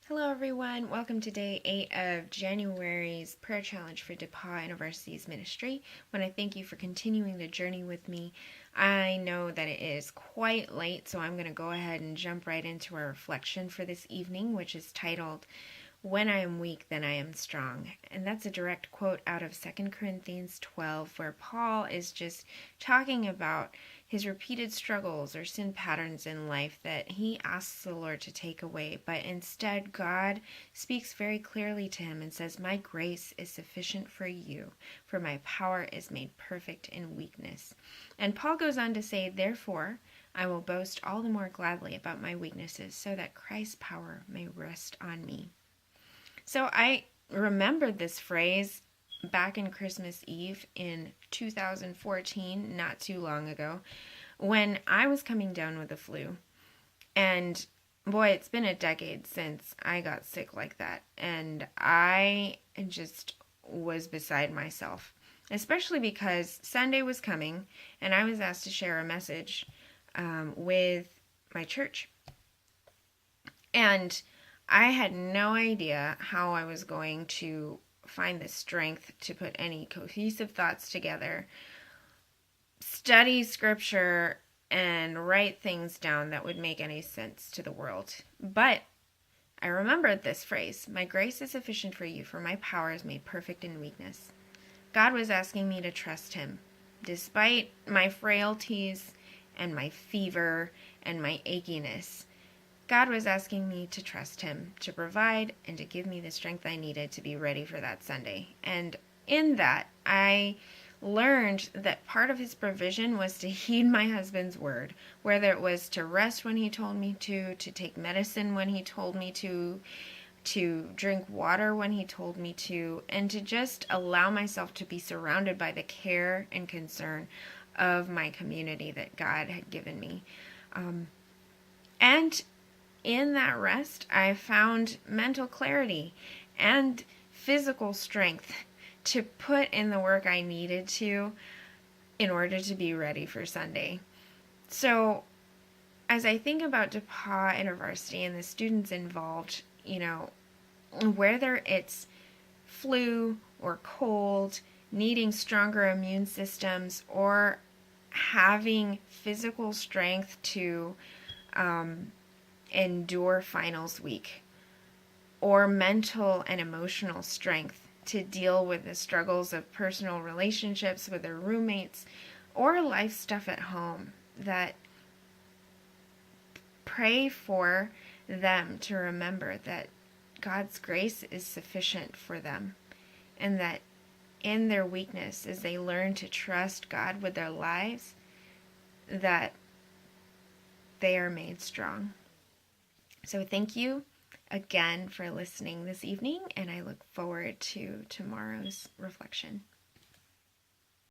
Hello, everyone. Welcome to day 8 of January's prayer challenge for DePauw University's ministry. I want to thank you for continuing the journey with me. I know that it is quite late, so I'm going to go ahead and jump right into our reflection for this evening, which is titled, "When I am weak, then I am strong." And that's a direct quote out of 2 Corinthians 12, where Paul is just talking about his repeated struggles or sin patterns in life that he asks the Lord to take away. But instead, God speaks very clearly to him and says, "My grace is sufficient for you, for my power is made perfect in weakness." And Paul goes on to say, "Therefore, I will boast all the more gladly about my weaknesses, so that Christ's power may rest on me." So I remembered this phrase back in Christmas Eve in 2014, not too long ago, when I was coming down with the flu. And boy, it's been a decade since I got sick like that. And I just was beside myself, especially because Sunday was coming and I was asked to share a message with my church. And I had no idea how I was going to find the strength to put any cohesive thoughts together, study scripture, and write things down that would make any sense to the world. But I remembered this phrase, "My grace is sufficient for you, for my power is made perfect in weakness." God was asking me to trust him, despite my frailties and my fever and my achiness. God was asking me to trust him, to provide, and to give me the strength I needed to be ready for that Sunday. And in that, I learned that part of his provision was to heed my husband's word, whether it was to rest when he told me to take medicine when he told me to drink water when he told me to, and to just allow myself to be surrounded by the care and concern of my community that God had given me. And in that rest, I found mental clarity and physical strength to put in the work I needed to in order to be ready for Sunday. So, as I think about DePauw University and the students involved, whether it's flu or cold, needing stronger immune systems, or having physical strength to endure finals week, or mental and emotional strength to deal with the struggles of personal relationships with their roommates or life stuff at home, that pray for them to remember that God's grace is sufficient for them, and that in their weakness, as they learn to trust God with their lives, that they are made strong. So thank you again for listening this evening, and I look forward to tomorrow's reflection.